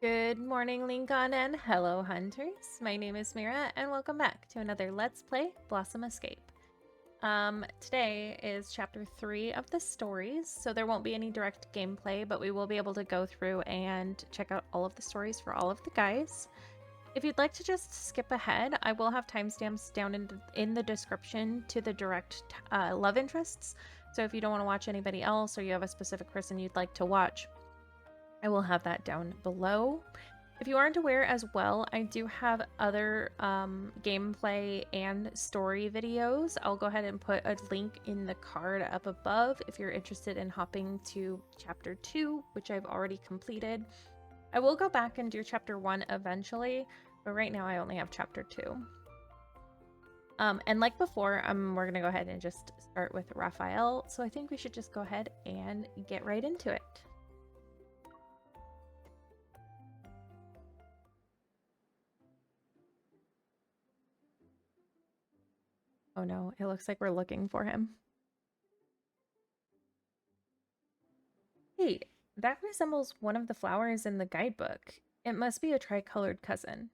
Good morning, Lincoln, and hello, hunters. My name is Mira, and welcome back to another Let's Play Blossom Escape. Today is chapter 3 of the stories, so there won't be any direct gameplay, but we will be able to go through and check out all of the stories for all of the guys. If you'd like to just skip ahead, I will have timestamps down in the description to the direct love interests. So if you don't want to watch anybody else or you have a specific person you'd like to watch, I will have that down below. If you aren't aware as well, I do have other gameplay and story videos. I'll go ahead and put a link in the card up above if you're interested in hopping to chapter 2, which I've already completed. I will go back and do chapter 1 eventually, but right now I only have chapter 2. And like before, we're going to go ahead and just start with Rafayel, so I think we should just go ahead and get right into it. Oh no, it looks like we're looking for him. Hey, that resembles one of the flowers in the guidebook. It must be a tricolored cousin.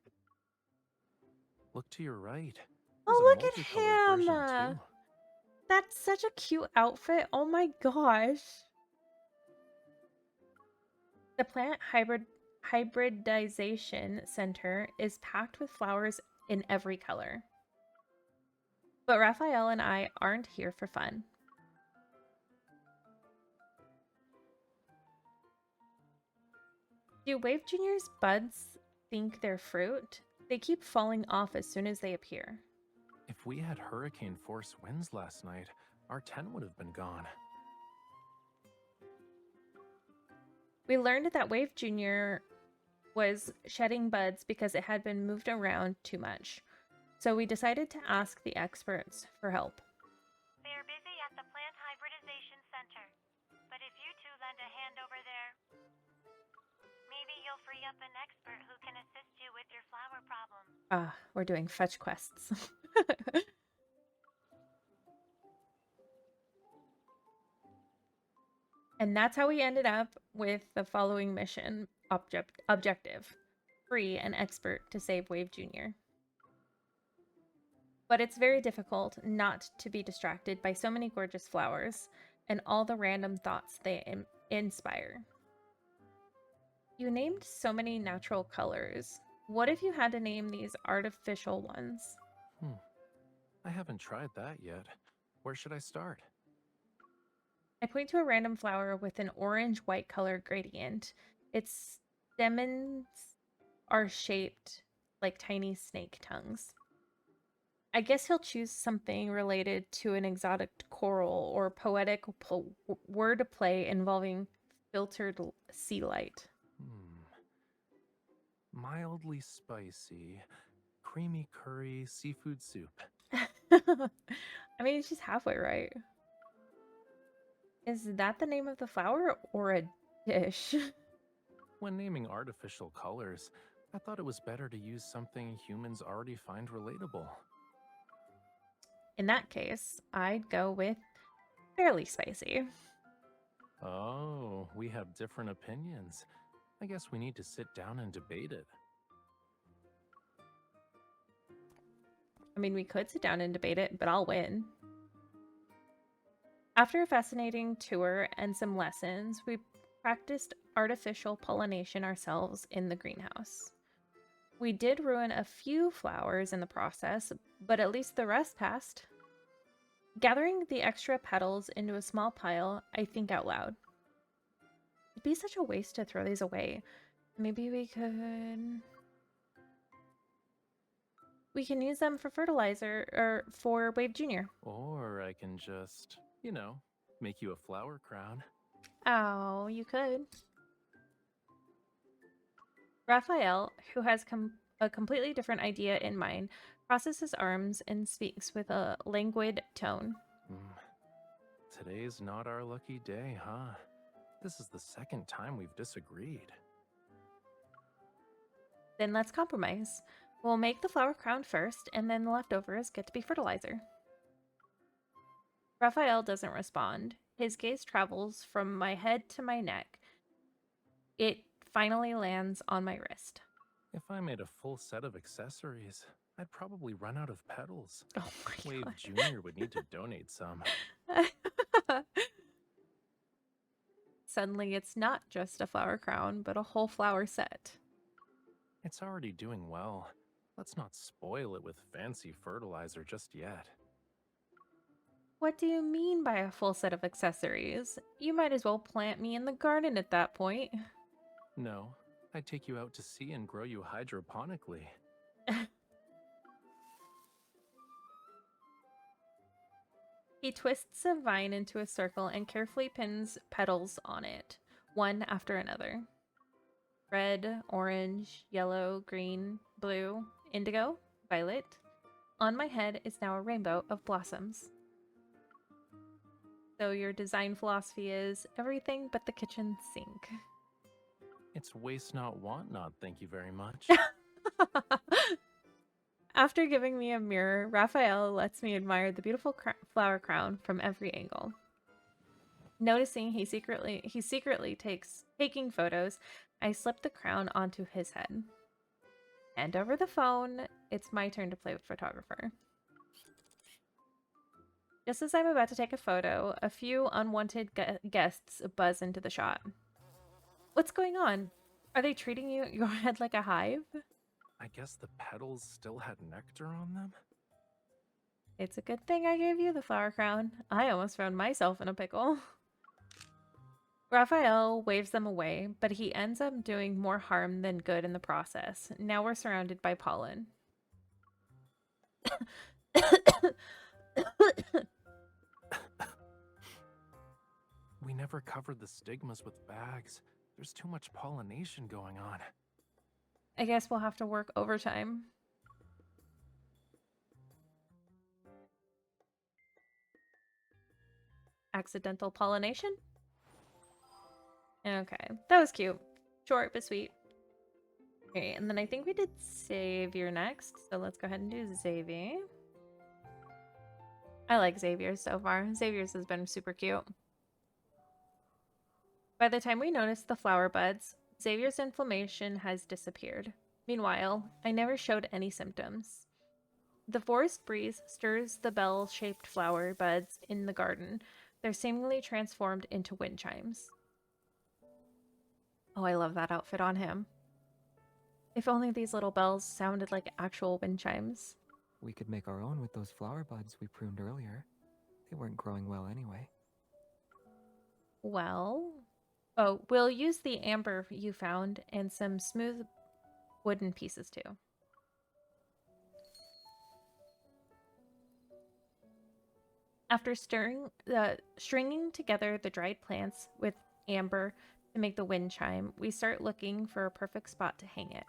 Look to your right. Oh, There's a look at multicolored him! version too. That's such a cute outfit. Oh my gosh. The plant hybridization center is packed with flowers in every color. But Raphael and I aren't here for fun. Do Wave Junior's buds think they're fruit? They keep falling off as soon as they appear. If we had hurricane force winds last night, our tent would have been gone. We learned that Wave Junior was shedding buds because it had been moved around too much. So we decided to ask the experts for help. They are busy at the Plant Hybridization Center. But if you two lend a hand over there, maybe you'll free up an expert who can assist you with your flower problem. We're doing fetch quests. And that's how we ended up with the following mission objective. Free an expert to save Wave Jr. But it's very difficult not to be distracted by so many gorgeous flowers and all the random thoughts they inspire. You named so many natural colors. What if you had to name these artificial ones? I haven't tried that yet. Where should I start? I point to a random flower with an orange-white color gradient. Its stamens are shaped like tiny snake tongues. I guess he'll choose something related to an exotic coral or poetic wordplay involving filtered sea light. Mildly spicy, creamy curry seafood soup. I mean, she's halfway right. Is that the name of the flower or a dish? When naming artificial colors, I thought it was better to use something humans already find relatable. In that case, I'd go with fairly spicy. Oh, we have different opinions. I guess we need to sit down and debate it. I mean, we could sit down and debate it, but I'll win. After a fascinating tour and some lessons, we practiced artificial pollination ourselves in the greenhouse. We did ruin a few flowers in the process, but at least the rest passed. Gathering the extra petals into a small pile, I think out loud. It'd be such a waste to throw these away. Maybe we can use them for fertilizer or for Wave Jr. Or I can just, make you a flower crown. Oh, you could. Raphael, who has a completely different idea in mind, crosses his arms and speaks with a languid tone. Today's not our lucky day, huh? This is the second time we've disagreed. Then let's compromise. We'll make the flower crown first, and then the leftovers get to be fertilizer. Raphael doesn't respond. His gaze travels from my head to my neck. It finally lands on my wrist. If I made a full set of accessories, I'd probably run out of petals. Oh my Wave god. Jr. would need to donate some. Suddenly, it's not just a flower crown, but a whole flower set. It's already doing well. Let's not spoil it with fancy fertilizer just yet. What do you mean by a full set of accessories? You might as well plant me in the garden at that point. No, I'd take you out to sea and grow you hydroponically. He twists a vine into a circle and carefully pins petals on it, one after another. Red, orange, yellow, green, blue, indigo, violet. On my head is now a rainbow of blossoms. So your design philosophy is everything but the kitchen sink. It's waste not, want not, thank you very much. After giving me a mirror, Raphael lets me admire the beautiful flower crown from every angle. Noticing he's secretly taking photos, I slip the crown onto his head. And over the phone, it's my turn to play with photographer. Just as I'm about to take a photo, a few unwanted guests buzz into the shot. What's going on? Are they treating your head like a hive? I guess the petals still had nectar on them? It's a good thing I gave you the flower crown. I almost found myself in a pickle. Raphael waves them away, but he ends up doing more harm than good in the process. Now we're surrounded by pollen. We never covered the stigmas with bags. There's too much pollination going on. I guess we'll have to work overtime. Accidental pollination? Okay, that was cute. Short but sweet. Okay, and then I think we did Xavier next, so let's go ahead and do Xavier. I like Xavier's so far. Xavier's has been super cute. By the time we notice the flower buds, Xavier's inflammation has disappeared. Meanwhile, I never showed any symptoms. The forest breeze stirs the bell-shaped flower buds in the garden. They're seemingly transformed into wind chimes. Oh, I love that outfit on him. If only these little bells sounded like actual wind chimes. We could make our own with those flower buds we pruned earlier. They weren't growing well anyway. Well... Oh, we'll use the amber you found and some smooth wooden pieces too. After stringing together the dried plants with amber to make the wind chime, we start looking for a perfect spot to hang it.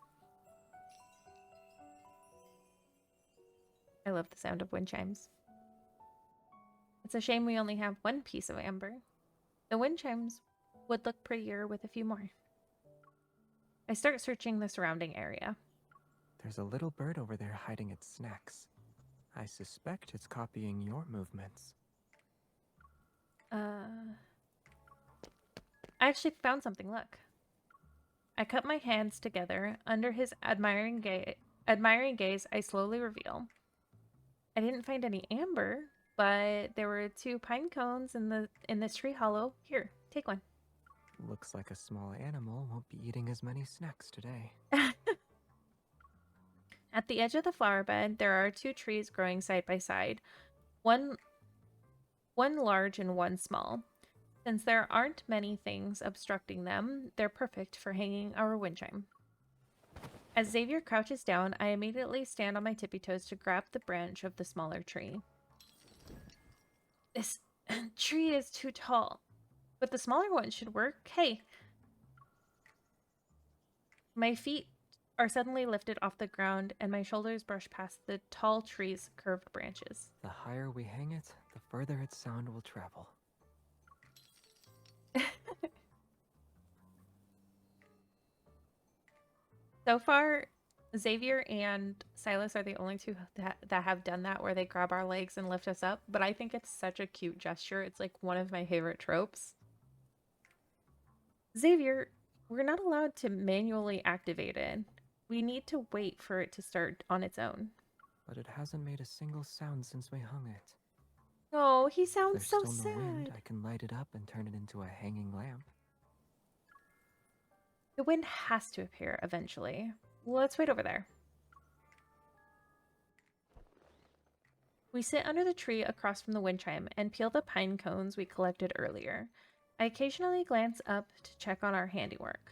I love the sound of wind chimes. It's a shame we only have one piece of amber. The wind chimes would look prettier with a few more. I start searching the surrounding area. There's a little bird over there hiding its snacks. I suspect it's copying your movements. I actually found something, look. I cup my hands together. Under his admiring gaze, I slowly reveal. I didn't find any amber, but there were 2 pine cones in this tree hollow. Here, take one. Looks like a small animal won't be eating as many snacks today. At the edge of the flower bed, there are 2 trees growing side by side. One large and one small. Since there aren't many things obstructing them, they're perfect for hanging our wind chime. As Xavier crouches down, I immediately stand on my tippy toes to grab the branch of the smaller tree. This tree is too tall, but the smaller one should work. Hey! My feet are suddenly lifted off the ground and my shoulders brush past the tall tree's curved branches. The higher we hang it, the further its sound will travel. So far, Xavier and Sylus are the only 2 that have done that, where they grab our legs and lift us up, but I think it's such a cute gesture. It's like one of my favorite tropes. Xavier, We're not allowed to manually activate it. We need to wait for it to start on its own. But it hasn't made a single sound since we hung it. Oh, he If sounds there's so still no wind, sad. I can light it up and turn it into a hanging lamp. The wind has to appear eventually. Let's wait over there. We sit under the tree across from the wind chime and peel the pine cones we collected earlier. I occasionally glance up to check on our handiwork.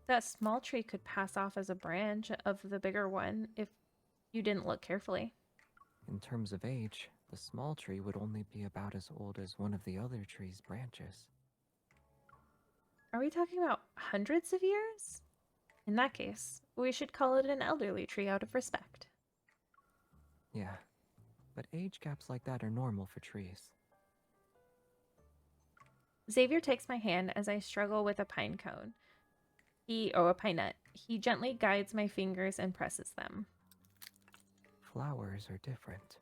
That small tree could pass off as a branch of the bigger one if you didn't look carefully. In terms of age, the small tree would only be about as old as one of the other tree's branches. Are we talking about hundreds of years? In that case, we should call it an elderly tree out of respect. Yeah, but age gaps like that are normal for trees. Xavier takes my hand as I struggle with a pine cone. A pine nut. He gently guides my fingers and presses them. Flowers are different.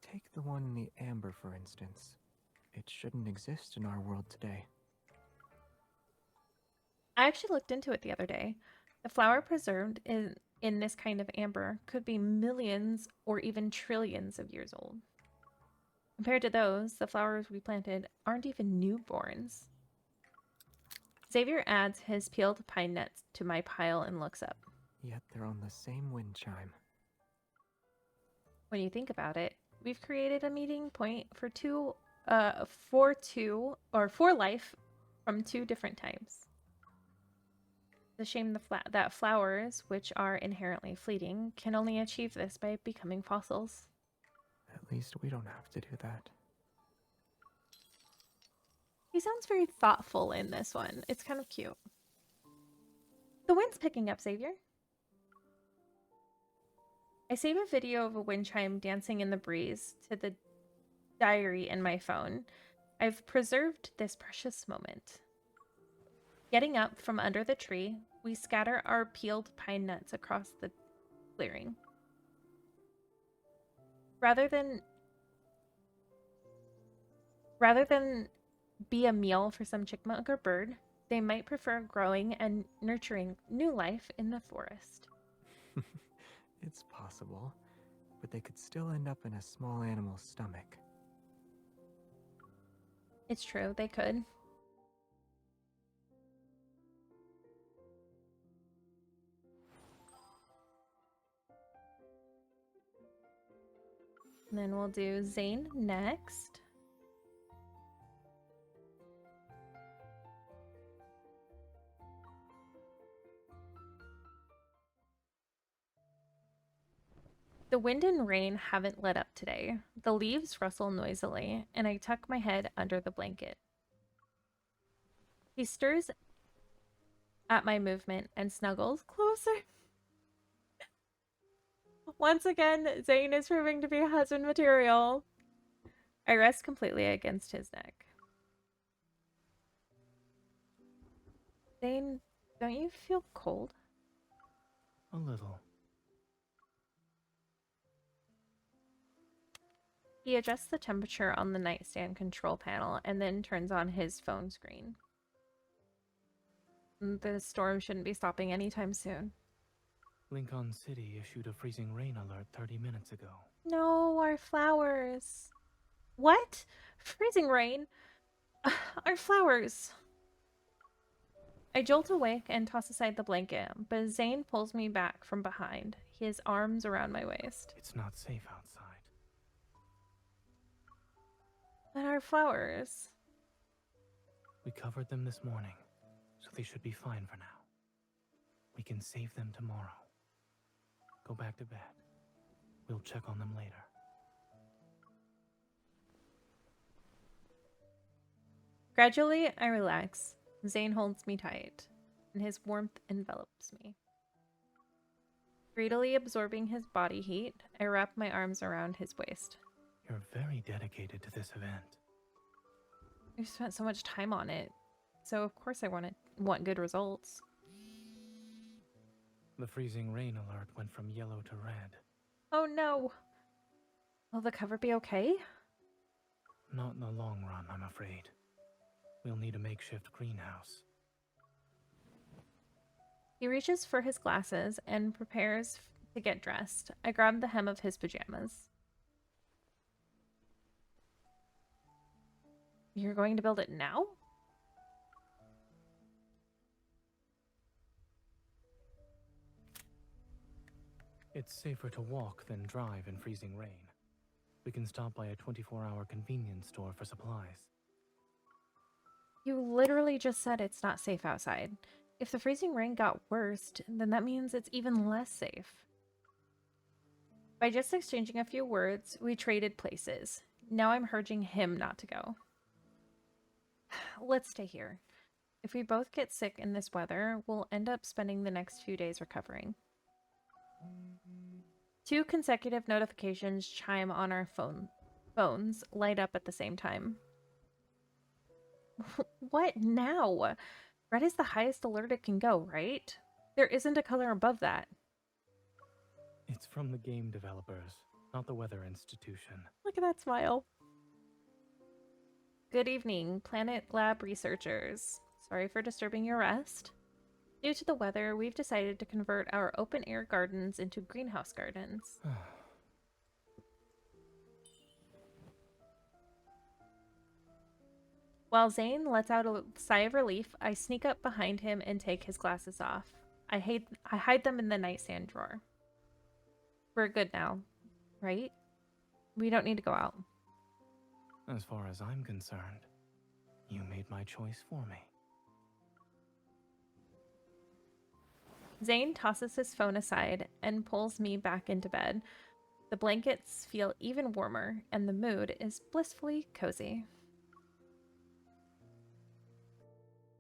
Take the one in the amber, for instance. It shouldn't exist in our world today. I actually looked into it the other day. The flower preserved in this kind of amber could be millions or even trillions of years old. Compared to those, the flowers we planted aren't even newborns. Xavier adds his peeled pine nuts to my pile and looks up. Yet they're on the same wind chime. When you think about it, we've created a meeting point for for life from two different times. It's a shame that flowers, which are inherently fleeting, can only achieve this by becoming fossils. At least we don't have to do that. He sounds very thoughtful in this one. It's kind of cute. The wind's picking up, Xavier. I save a video of a wind chime dancing in the breeze to the diary in my phone. I've preserved this precious moment. Getting up from under the tree, we scatter our peeled pine nuts across the clearing. Rather than be a meal for some chipmunk or bird, they might prefer growing and nurturing new life in the forest. It's possible, but they could still end up in a small animal's stomach. It's true, they could. And then we'll do Zayne next. The wind and rain haven't let up today. The leaves rustle noisily, and I tuck my head under the blanket. He stirs at my movement and snuggles closer. Once again, Zayne is proving to be husband material. I rest completely against his neck. Zayne, don't you feel cold? A little. He adjusts the temperature on the nightstand control panel and then turns on his phone screen. The storm shouldn't be stopping anytime soon. Lincoln City issued a freezing rain alert 30 minutes ago. No, our flowers. What? Freezing rain? Our flowers. I jolt awake and toss aside the blanket, but Zayne pulls me back from behind, his arms around my waist. It's not safe outside. But our flowers. We covered them this morning, so they should be fine for now. We can save them tomorrow. Go back to bed. We'll check on them later. Gradually, I relax. Zayne holds me tight, and his warmth envelops me. Greedily absorbing his body heat, I wrap my arms around his waist. You're very dedicated to this event. We've spent so much time on it, so of course I want good results. The freezing rain alert went from yellow to red. Oh no! Will the cover be okay? Not in the long run, I'm afraid. We'll need a makeshift greenhouse. He reaches for his glasses and prepares to get dressed. I grab the hem of his pajamas. You're going to build it now? It's safer to walk than drive in freezing rain. We can stop by a 24-hour convenience store for supplies. You literally just said it's not safe outside. If the freezing rain got worse, then that means it's even less safe. By just exchanging a few words, we traded places. Now I'm urging him not to go. Let's stay here. If we both get sick in this weather, we'll end up spending the next few days recovering. 2 consecutive notifications chime on our phones, light up at the same time. What now? Red is the highest alert it can go, right? There isn't a color above that. It's from the game developers, not the Weather Institution. Look at that smile. Good evening, Planet Lab researchers. Sorry for disturbing your rest. Due to the weather, we've decided to convert our open-air gardens into greenhouse gardens. While Zayne lets out a sigh of relief, I sneak up behind him and take his glasses off. I hide them in the nightstand drawer. We're good now, right? We don't need to go out. As far as I'm concerned, you made my choice for me. Zayne tosses his phone aside and pulls me back into bed. The blankets feel even warmer, and the mood is blissfully cozy.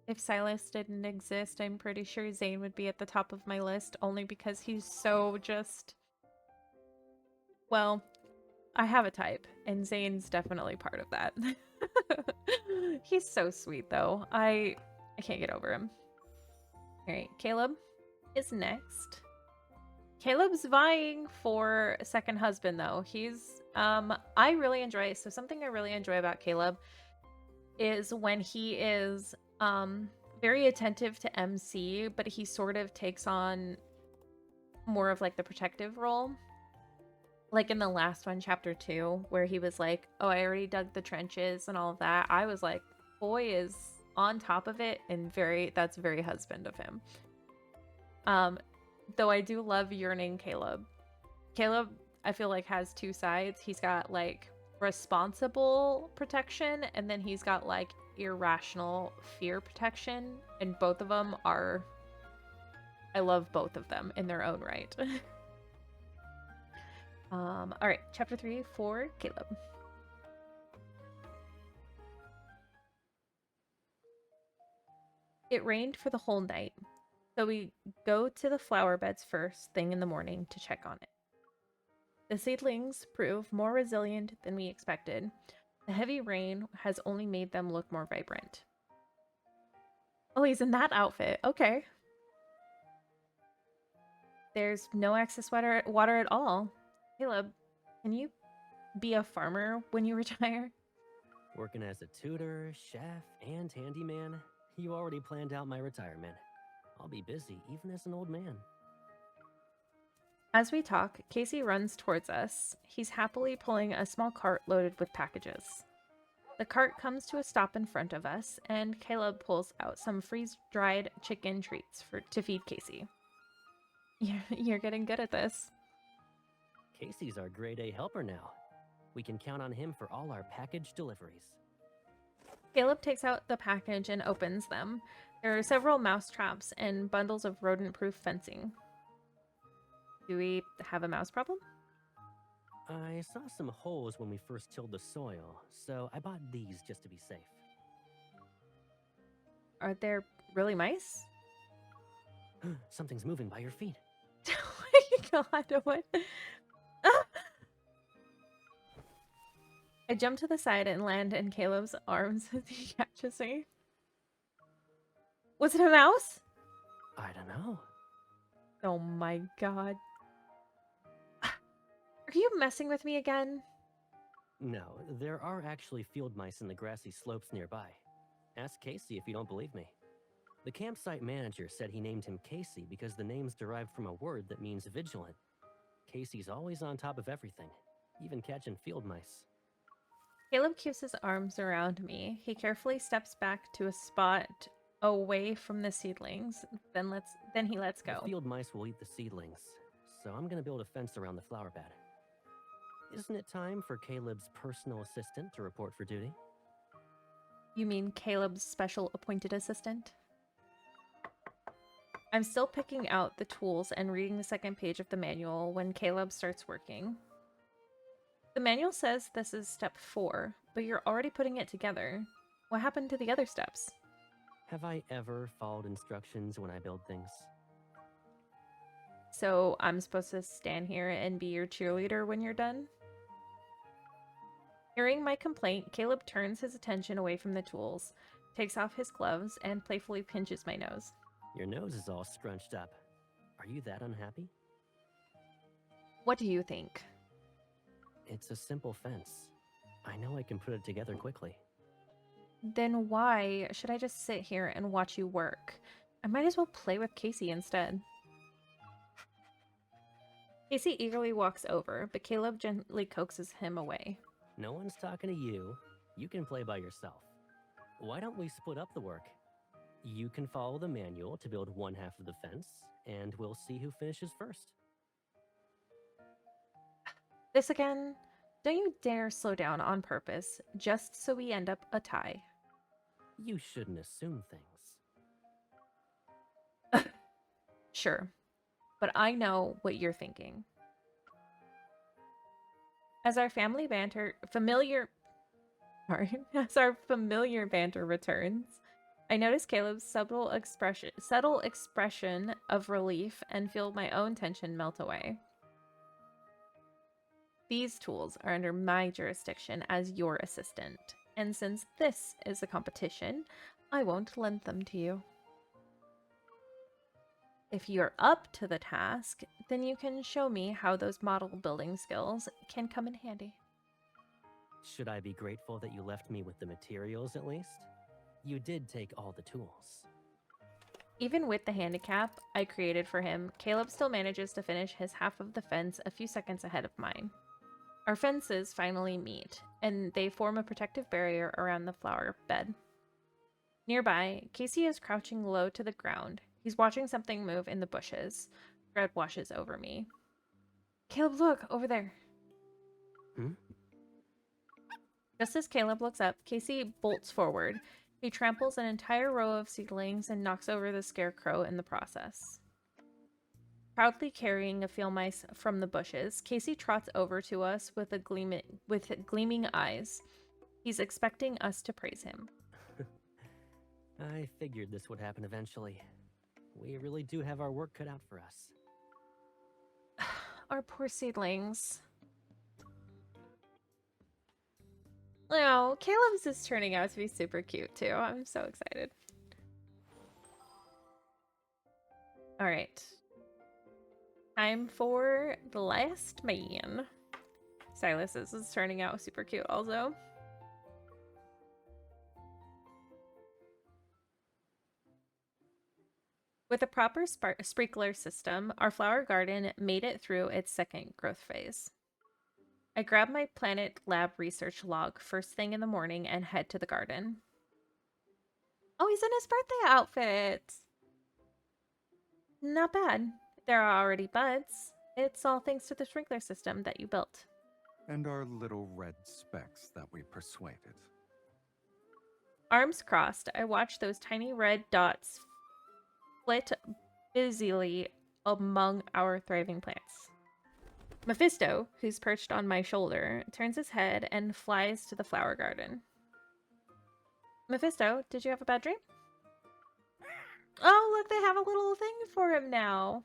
If Sylus didn't exist, I'm pretty sure Zayne would be at the top of my list, only because he's so just... Well, I have a type, and Zayne's definitely part of that. He's so sweet, though. I can't get over him. Alright, Caleb is next. Caleb's vying for a second husband, though. He's, I really enjoy, so something I really enjoy about Caleb is when he is, very attentive to MC, but he sort of takes on more of, like, the protective role. Like in the last one, chapter 2, where he was like, oh, I already dug the trenches and all of that. I was like, boy is on top of it, and that's very husband of him. Though I do love yearning Caleb. Caleb, I feel like, has 2 sides. He's got like responsible protection, and then he's got like irrational fear protection, and both of them are, I love both of them in their own right. All right, chapter 3 for Caleb. It rained for the whole night, so we go to the flower beds first thing in the morning to check on it. The seedlings prove more resilient than we expected. The heavy rain has only made them look more vibrant. Oh, he's in that outfit. Okay. There's no excess water at all. Caleb, can you be a farmer when you retire? Working as a tutor, chef, and handyman, you already planned out my retirement. I'll be busy even as an old man. As we talk, Casey runs towards us. He's happily pulling a small cart loaded with packages. The cart comes to a stop in front of us, and Caleb pulls out some freeze-dried chicken treats to feed Casey. You're getting good at this. Casey's our grade A helper now. We can count on him for all our package deliveries. Caleb takes out the package and opens them. There are several mouse traps and bundles of rodent-proof fencing. Do we have a mouse problem? I saw some holes when we first tilled the soil, so I bought these just to be safe. Are there really mice? Something's moving by your feet. Oh my god, what? I jump to the side and land in Caleb's arms as he catches me. Was it a mouse? I don't know. Oh my god. Are you messing with me again? No, there are actually field mice in the grassy slopes nearby. Ask Casey if you don't believe me. The campsite manager said he named him Casey because the name's derived from a word that means vigilant. Casey's always on top of everything, even catching field mice. Caleb keeps his arms around me. He carefully steps back to a spot away from the seedlings. Then he lets go. The field mice will eat the seedlings, so I'm gonna build a fence around the flower bed. Isn't it time for Caleb's personal assistant to report for duty? You mean Caleb's special appointed assistant? I'm still picking out the tools and reading the second page of the manual when Caleb starts working. The manual says this is step 4, but you're already putting it together. What happened to the other steps? Have I ever followed instructions when I build things? So I'm supposed to stand here and be your cheerleader when you're done? Hearing my complaint, Caleb turns his attention away from the tools, takes off his gloves, and playfully pinches my nose. Your nose is all scrunched up. Are you that unhappy? What do you think? It's a simple fence. I know I can put it together quickly. Then why should I just sit here and watch you work? I might as well play with Casey instead. Casey eagerly walks over, but Caleb gently coaxes him away. No one's talking to you. You can play by yourself. Why don't we split up the work? You can follow the manual to build one half of the fence, and we'll see who finishes first. This again? Don't you dare slow down on purpose, just so we end up a tie. You shouldn't assume things. Sure, but I know what you're thinking. As our familiar banter returns, I notice Caleb's subtle expression of relief and feel my own tension melt away. These tools are under my jurisdiction as your assistant, and since this is a competition, I won't lend them to you. If you're up to the task, then you can show me how those model building skills can come in handy. Should I be grateful that you left me with the materials at least? You did take all the tools. Even with the handicap I created for him, Caleb still manages to finish his half of the fence a few seconds ahead of mine. Our fences finally meet, and they form a protective barrier around the flower bed. Nearby, Casey is crouching low to the ground. He's watching something move in the bushes. Dread washes over me. Caleb, look, over there. Just as Caleb looks up, Casey bolts forward. He tramples an entire row of seedlings and knocks over the scarecrow in the process. Proudly carrying a field mice from the bushes, Casey trots over to us with gleaming eyes. He's expecting us to praise him. I figured this would happen eventually. We really do have our work cut out for us. Our poor seedlings. Oh, Caleb's is turning out to be super cute too. I'm so excited. All right. Time for the last man. Sylus is turning out super cute also. With a proper sprinkler system, our flower garden made it through its second growth phase. I grab my Planet Lab research log first thing in the morning and head to the garden. Oh, he's in his birthday outfit! Not bad. There are already buds. It's all thanks to the sprinkler system that you built. And our little red specks that we persuaded. Arms crossed, I watch those tiny red dots flit busily among our thriving plants. Mephisto, who's perched on my shoulder, turns his head and flies to the flower garden. Mephisto, did you have a bad dream? Oh, look, they have a little thing for him now.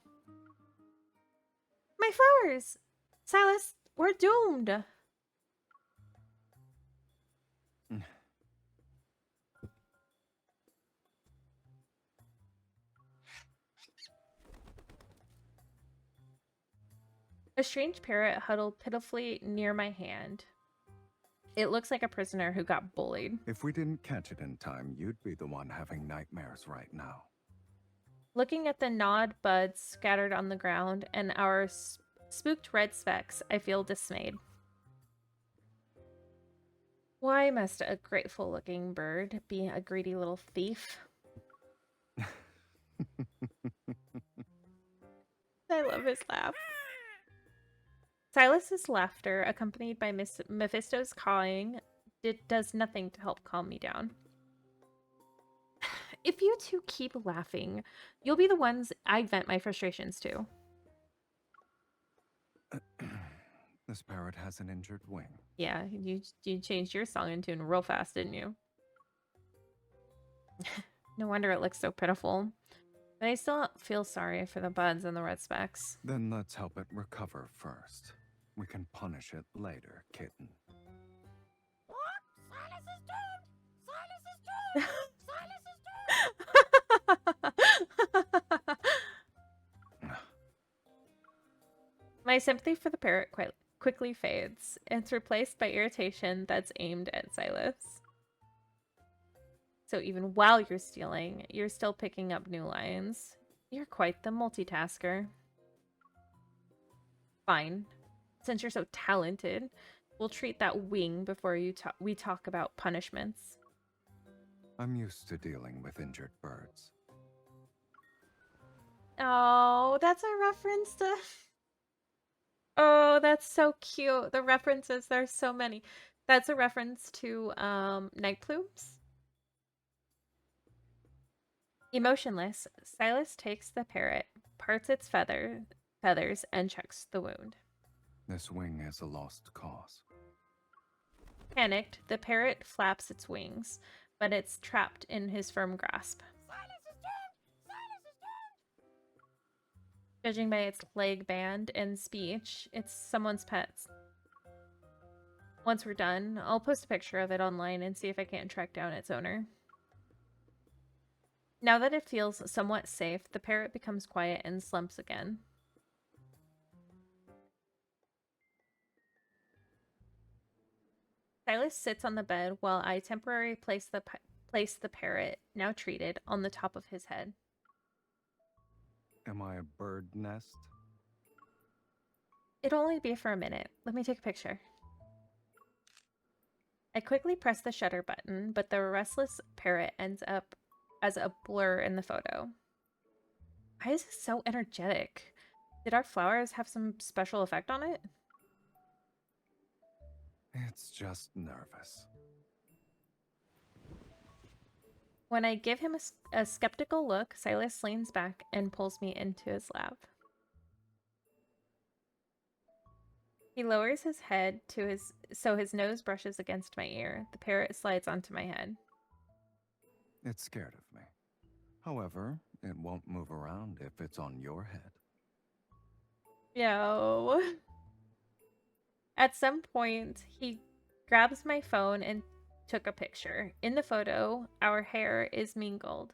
My flowers! Sylus, we're doomed! A strange parrot huddled pitifully near my hand. It looks like a prisoner who got bullied. If we didn't catch it in time, you'd be the one having nightmares right now. Looking at the gnawed buds scattered on the ground and our spooked red specks, I feel dismayed. Why must a grateful-looking bird be a greedy little thief? I love his laugh. Silas's laughter, accompanied by Mephisto's cawing, does nothing to help calm me down. If you two keep laughing, you'll be the ones I vent my frustrations to. This parrot has an injured wing. Yeah, you changed your song and tune real fast, didn't you? No wonder it looks so pitiful. But I still feel sorry for the buds and the red specks. Then let's help it recover first. We can punish it later, kitten. Silas is doomed! Silas is doomed! Silas is doomed! My sympathy for the parrot quickly fades. It's replaced by irritation that's aimed at Silas. So even while you're stealing, you're still picking up new lines. You're quite the multitasker. Fine. Since you're so talented, we'll treat that wing before we talk about punishments. I'm used to dealing with injured birds. Oh, that's a reference to... Oh, that's so cute. The references, there's so many. That's a reference to night plumes. Emotionless, Silas takes the parrot, parts its feathers, and checks the wound. This wing is a lost cause. Panicked, the parrot flaps its wings, but it's trapped in his firm grasp. Silas is doomed! Silas is doomed! Judging by its leg band and speech, it's someone's pet. Once we're done, I'll post a picture of it online and see if I can't track down its owner. Now that it feels somewhat safe, the parrot becomes quiet and slumps again. Silas sits on the bed while I temporarily place the parrot, now treated, on the top of his head. Am I a bird nest? It'll only be for a minute. Let me take a picture. I quickly press the shutter button, but the restless parrot ends up as a blur in the photo. Why is it so energetic? Did our flowers have some special effect on it? It's just nervous. When I give him a skeptical look, Silas leans back and pulls me into his lap. He lowers his head so his nose brushes against my ear. The parrot slides onto my head. It's scared of me. However, it won't move around if it's on your head. Yo. At some point, he grabs my phone and took a picture. In the photo, our hair is mingled,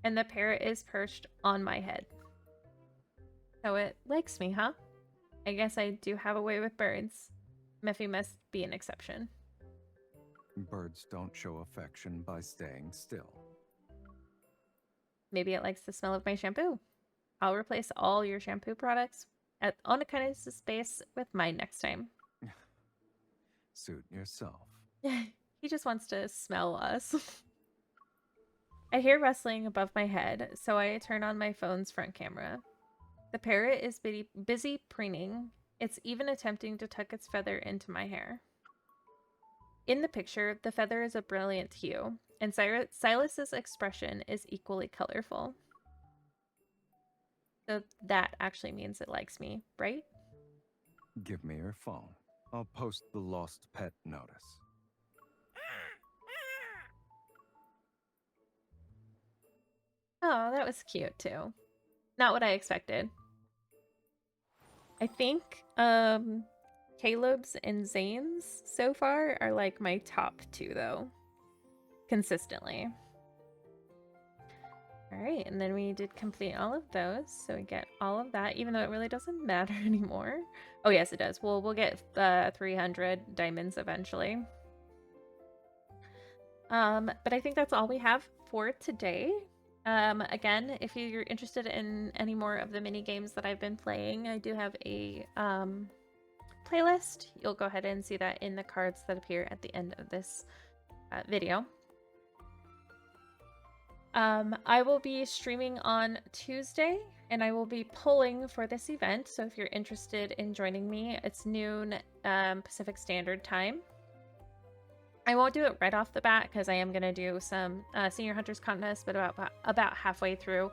and the parrot is perched on my head. So it likes me, huh? I guess I do have a way with birds. Mephi must be an exception. Birds don't show affection by staying still. Maybe it likes the smell of my shampoo. I'll replace all your shampoo products on a kind of space with mine next time. Suit yourself. He just wants to smell us. I hear rustling above my head, so I turn on my phone's front camera. The parrot is busy preening. It's even attempting to tuck its feather into my hair. In the picture, the feather is a brilliant hue, and Silas's expression is equally colorful. So that actually means it likes me, right? Give me your phone. I'll post the lost pet notice. Oh, that was cute too. Not what I expected. I think Caleb's and Zayne's so far are like my top two though. Consistently. Alright, and then we did complete all of those, so we get all of that, even though it really doesn't matter anymore. Oh yes, it does. We'll get 300 diamonds eventually. But I think that's all we have for today. Again, if you're interested in any more of the mini games that I've been playing, I do have a playlist. You'll go ahead and see that in the cards that appear at the end of this video. I will be streaming on Tuesday, and I will be polling for this event. So if you're interested in joining me, it's noon Pacific Standard Time. I won't do it right off the bat because I am going to do some Senior Hunters contest, but about halfway through,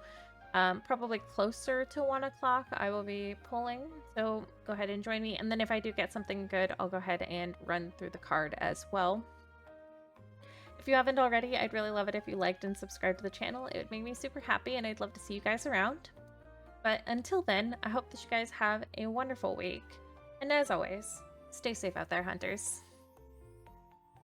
probably closer to 1 o'clock, I will be polling. So go ahead and join me. And then if I do get something good, I'll go ahead and run through the card as well. If you haven't already, I'd really love it if you liked and subscribed to the channel. It would make me super happy, and I'd love to see you guys around. But until then, I hope that you guys have a wonderful week. And as always, stay safe out there, hunters.